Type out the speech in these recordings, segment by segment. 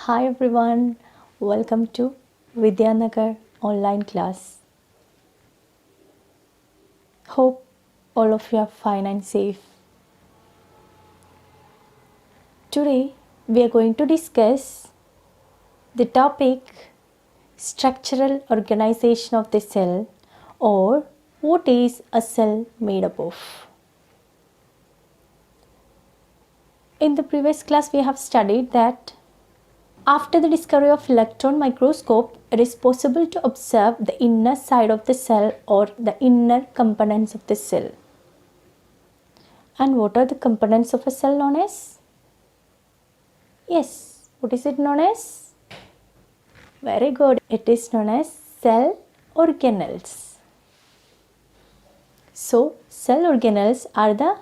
Hi everyone, welcome to Vidyanagar online class. Hope all of you are fine and safe. Today we are going to discuss the topic structural organization of the cell, or what is a cell made up of. In the previous class we have studied that after the discovery of electron microscope, it is possible to observe the inner side of the cell or the inner components of the cell. And what are the components of a cell known as? Yes, what is it known as? Very good. It is known as cell organelles. So, cell organelles are the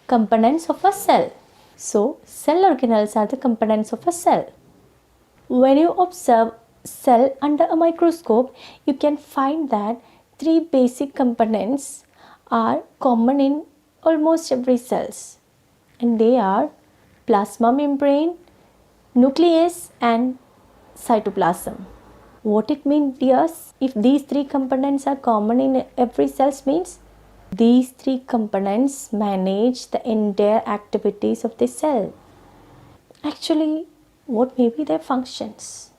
components of a cell. So, cell organelles are the components of a cell. When you observe cell under a microscope, you can find that three basic components are common in almost every cells, and they are plasma membrane, nucleus and cytoplasm. What it means, dears, if these three components are common in every cells means these three components manage the entire activities of the cell. Actually, what may be their functions?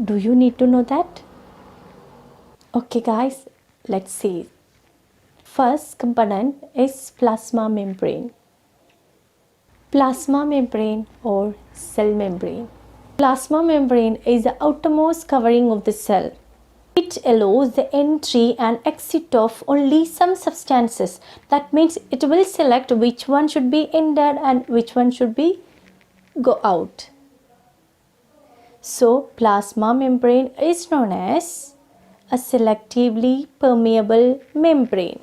Do you need to know that? Okay guys, let's see. First component is plasma membrane. Plasma membrane or cell membrane. Plasma membrane is the outermost covering of the cell. It allows the entry and exit of only some substances. That means it will select which one should be entered and which one should be go out. So, plasma membrane is known as a selectively permeable membrane.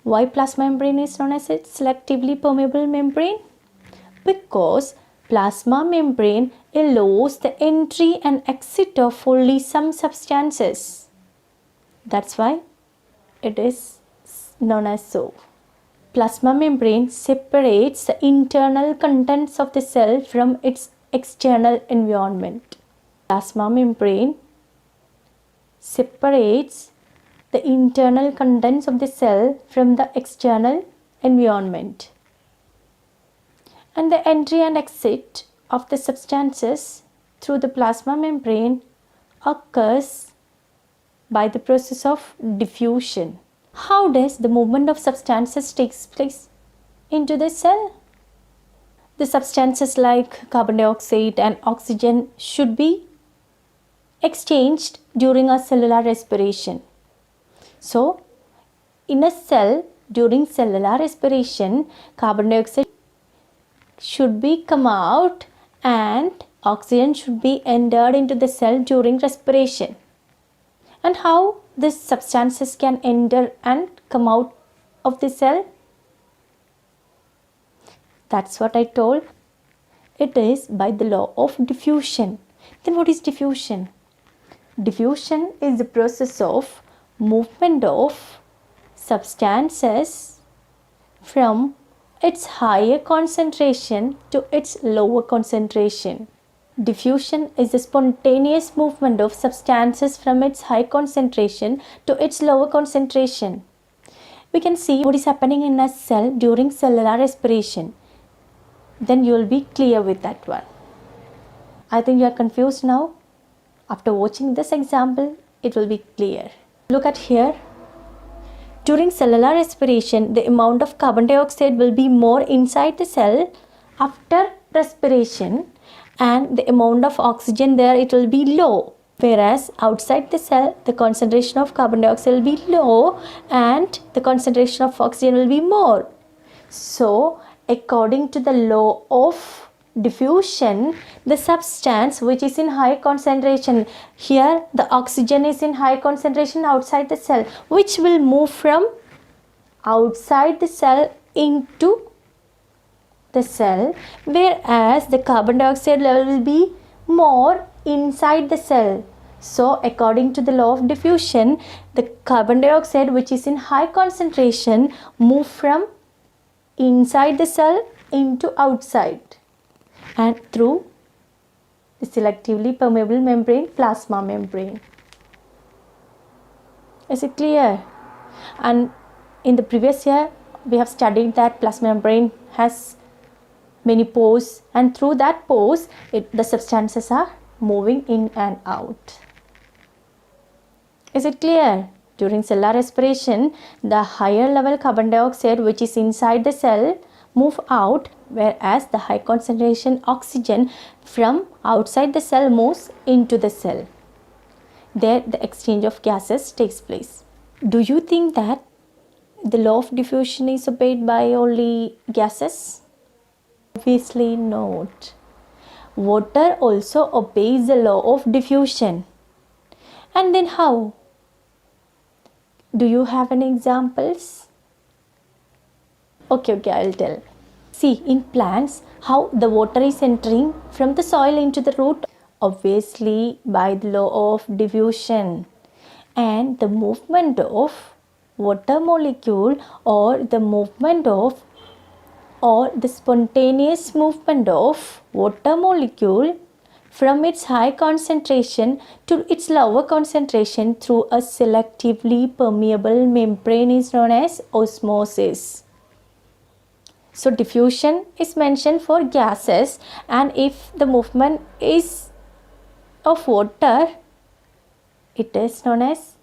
Why plasma membrane is known as a selectively permeable membrane? Because plasma membrane allows the entry and exit of only some substances. That's why it is known as so. Plasma membrane separates the internal contents of the cell from its external environment. Plasma membrane separates the internal contents of the cell from the external environment. And the entry and exit of the substances through the plasma membrane occurs by the process of diffusion. How does the movement of substances takes place into the cell? The substances like carbon dioxide and oxygen should be exchanged during a cellular respiration. So, in a cell, during cellular respiration, carbon dioxide should be come out and oxygen should be entered into the cell during respiration. And how these substances can enter and come out of the cell? That's what I told. It is by the law of diffusion. Then what is diffusion? Diffusion is the process of movement of substances from its higher concentration to its lower concentration. Diffusion is the spontaneous movement of substances from its high concentration to its lower concentration. We can see what is happening in a cell during cellular respiration. Then you will be clear with that one. I think you are confused now. After watching this example, it will be clear. Look at here. During cellular respiration, the amount of carbon dioxide will be more inside the cell after respiration, and the amount of oxygen there, it will be low. Whereas outside the cell, the concentration of carbon dioxide will be low and the concentration of oxygen will be more. So, according to the law of diffusion, the substance which is in high concentration, here the oxygen is in high concentration outside the cell, which will move from outside the cell into the cell, whereas the carbon dioxide level will be more inside the cell. So, according to the law of diffusion, the carbon dioxide which is in high concentration move from inside the cell into outside, and through the selectively permeable membrane, plasma membrane. Is it clear? And in the previous year we have studied that plasma membrane has many pores, and through that pores the substances are moving in and out. Is it clear? During cellular respiration, the higher level carbon dioxide which is inside the cell move out, whereas the high concentration oxygen from outside the cell moves into the cell. There the exchange of gases takes place. Do you think that the law of diffusion is obeyed by only gases? Obviously not. Water also obeys the law of diffusion. And then how? Do you have any examples? Okay, I'll tell. See, in plants, how the water is entering from the soil into the root? Obviously by the law of diffusion. And the movement of water molecule or the spontaneous movement of water molecule from its high concentration to its lower concentration through a selectively permeable membrane is known as osmosis. So diffusion is mentioned for gases, and if the movement is of water, it is known as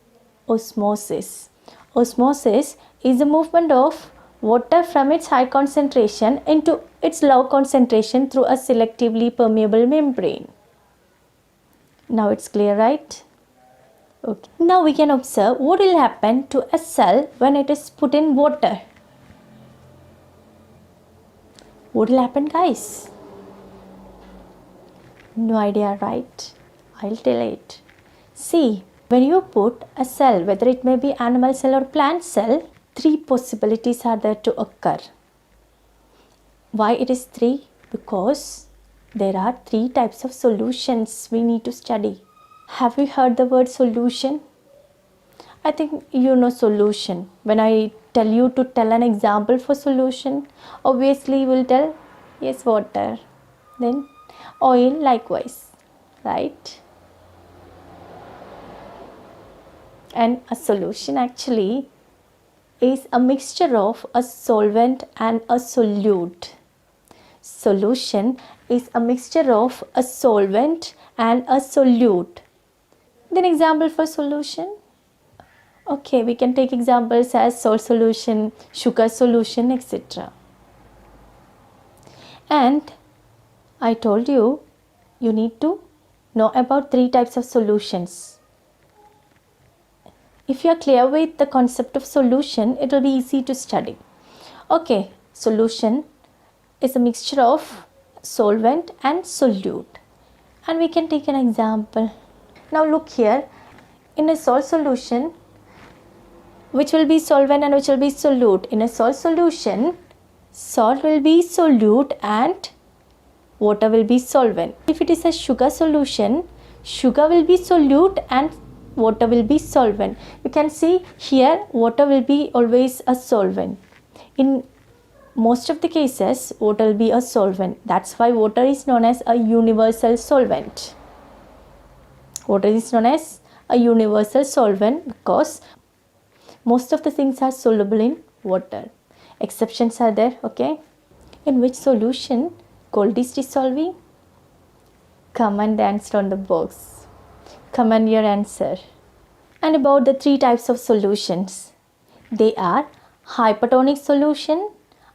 osmosis. Osmosis is the movement of water from its high concentration into its low concentration through a selectively permeable membrane. Now it's clear, right? Okay. Now we can observe what will happen to a cell when it is put in water. What will happen, guys? No idea, right? I'll tell it. See, when you put a cell, whether it may be animal cell or plant cell, 3 possibilities are there to occur. Why it is 3? Because there are 3 types of solutions we need to study. Have you heard the word solution? I think you know solution. When I tell you to tell an example for solution, obviously you will tell, yes, water. Then oil likewise, right? And a solution actually is a mixture of a solvent and a solute. Solution is a mixture of a solvent and a solute. Then example for solution. Okay, we can take examples as salt solution, sugar solution, etc. And I told you, you need to know about 3 types of solutions. If you are clear with the concept of solution, it will be easy to study. Okay, solution is a mixture of solvent and solute. And we can take an example. Now look here, in a salt solution, which will be solvent and which will be solute? In a salt solution, salt will be solute and water will be solvent. If it is a sugar solution, sugar will be solute and water will be solvent. You can see here water will be always a solvent. In most of the cases, water will be a solvent. That's why water is known as a universal solvent. Water is known as a universal solvent because most of the things are soluble in water. Exceptions are there, okay? In which solution gold is dissolving? Comment the answer on the box. Comment your answer. And about the 3 types of solutions. They are hypertonic solution,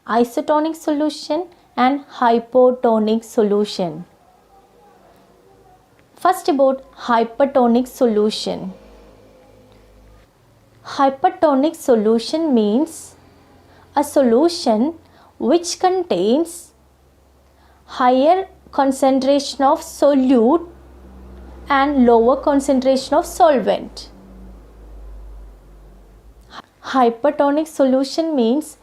isotonic solution and hypotonic solution. First about hypertonic solution. Hypertonic solution means a solution which contains higher concentration of solute and lower concentration of solvent. Hypertonic solution means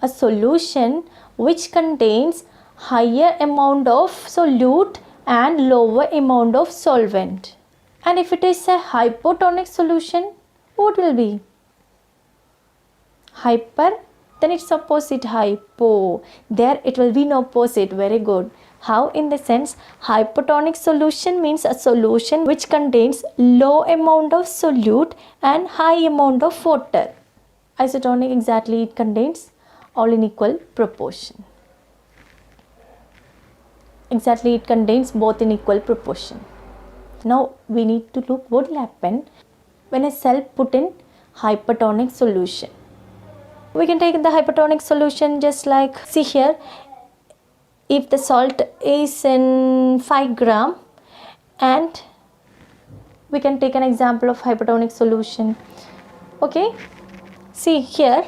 a solution which contains higher amount of solute and lower amount of solvent. And if it is a hypotonic solution, what will be? Hyper Then its opposite, hypo. There it will be an opposite. Very good. How? In the sense, hypotonic solution means a solution which contains low amount of solute and high amount of water. Isotonic, exactly, it contains all in equal proportion. Exactly, it contains both in equal proportion. Now we need to look what will happen when a cell put in hypertonic solution. We can take the hypertonic solution just like, see here, if the salt is in 5 gram, and we can take an example of hypertonic solution. Okay, see here,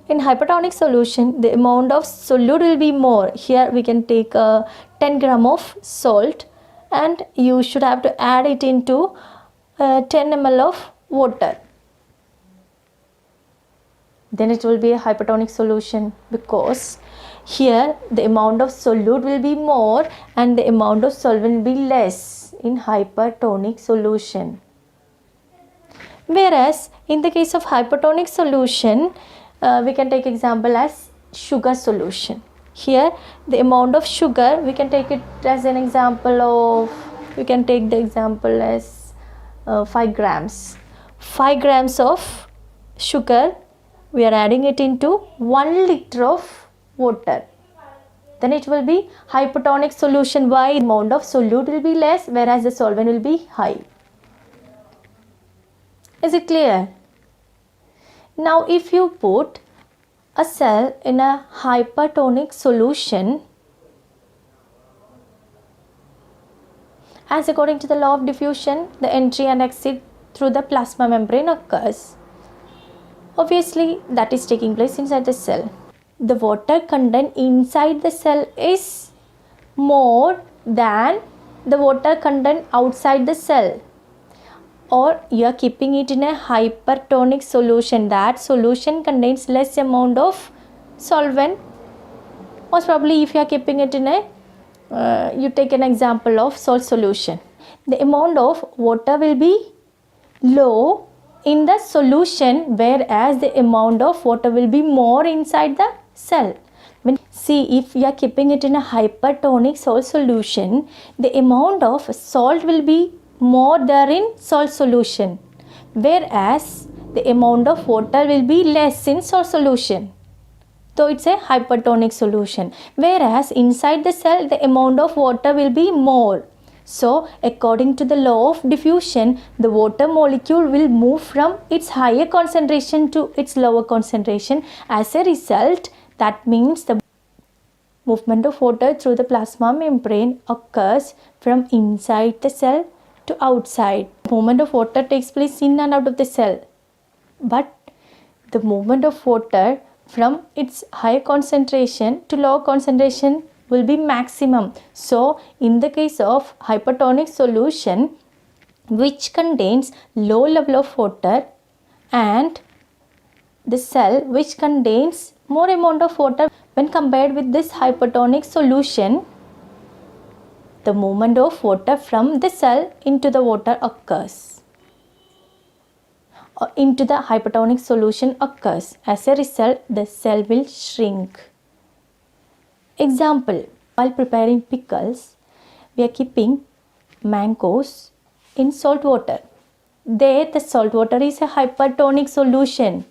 in hypertonic solution the amount of solute will be more. Here we can take 10 gram of salt, and you should have to add it into 10 ml of water. Then it will be a hypertonic solution, because here the amount of solute will be more and the amount of solvent will be less in hypertonic solution. Whereas in the case of hypertonic solution, we can take example as sugar solution. Here the amount of sugar, we can take it as an example of, we can take the example as 5 grams. 5 grams of sugar, we are adding it into 1 liter of water. Then it will be hypertonic solution. Why? The amount of solute will be less, whereas the solvent will be high. Is it clear? Now if you put a cell in a hypertonic solution, as according to the law of diffusion, the entry and exit through the plasma membrane occurs. Obviously that is taking place inside the cell. The water content inside the cell is more than the water content outside the cell, or you are keeping it in a hypertonic solution. That solution contains less amount of solvent. Most probably if you are keeping it in a, you take an example of salt solution, the amount of water will be low in the solution, whereas the amount of water will be more inside the cell. See, if we are keeping it in a hypertonic salt solution, the amount of salt will be more there in salt solution, whereas the amount of water will be less in salt solution. So it's a hypertonic solution, whereas inside the cell the amount of water will be more. So according to the law of diffusion, the water molecule will move from its higher concentration to its lower concentration. As a result, that means the movement of water through the plasma membrane occurs from inside the cell to outside. Movement of water takes place in and out of the cell, but the movement of water from its higher concentration to lower concentration will be maximum. So in the case of hypertonic solution which contains low level of water and the cell which contains more amount of water, when compared with this hypertonic solution, the movement of water from the cell into the water occurs, or into the hypertonic solution occurs. As a result, the cell will shrink. Example, while preparing pickles, we are keeping mangoes in salt water. There the salt water is a hypertonic solution.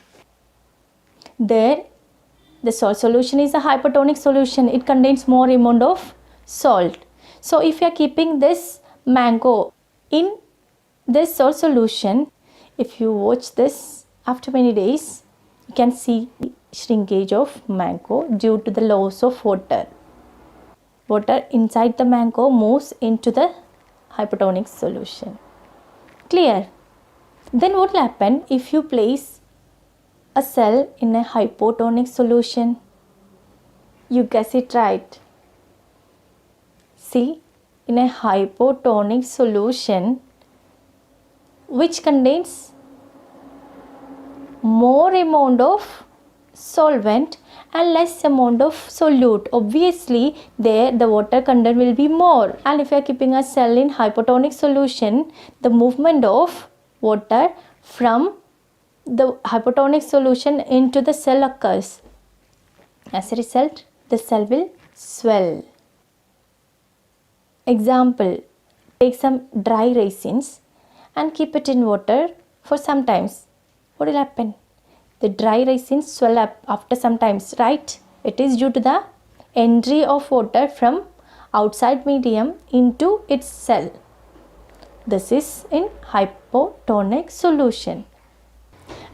There the salt solution is a hypertonic solution. It contains more amount of salt. So if you are keeping this mango in this salt solution, if you watch this after many days, you can see shrinkage of mango due to the loss of water. Water inside the mango moves into the hypertonic solution. Clear? Then what will happen if you place a cell in a hypotonic solution? You guess it right. See, in a hypotonic solution which contains more amount of solvent and less amount of solute, obviously there the water content will be more. And if you are keeping a cell in hypotonic solution, the movement of water from the hypotonic solution into the cell occurs. As a result, the cell will swell. Example, take some dry raisins and keep it in water for some times. What will happen? The dry raisins swell up after some times, right? It is due to the entry of water from outside medium into its cell. This is in hypotonic solution.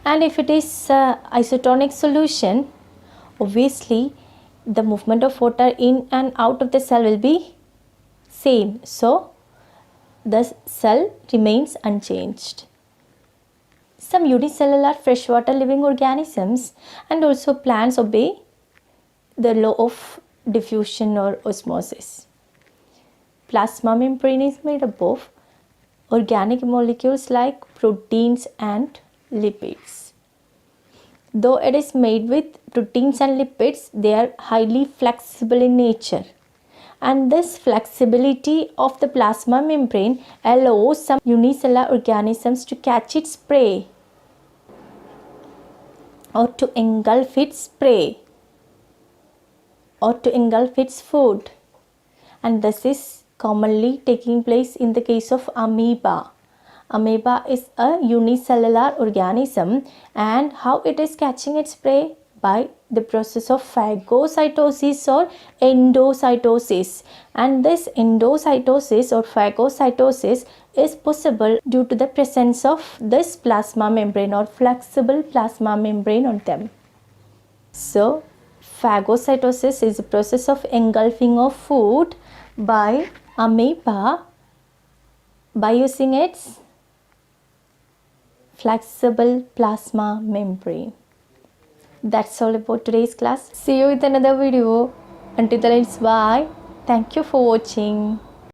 And if it is isotonic solution, obviously the movement of water in and out of the cell will be same. So the cell remains unchanged. Some unicellular freshwater living organisms and also plants obey the law of diffusion or osmosis. Plasma membrane is made up of organic molecules like proteins and lipids. Though it is made with proteins and lipids, they are highly flexible in nature. And this flexibility of the plasma membrane allows some unicellular organisms to catch its prey or to engulf its prey or to engulf its food. And this is commonly taking place in the case of amoeba. Amoeba is a unicellular organism, and how it is catching its prey? By the process of phagocytosis or endocytosis. And this endocytosis or phagocytosis is possible due to the presence of this plasma membrane or flexible plasma membrane on them. So, phagocytosis is the process of engulfing of food by amoeba by using its flexible plasma membrane. That's all about today's class. See you with another video. Until then, it's bye. Thank you for watching.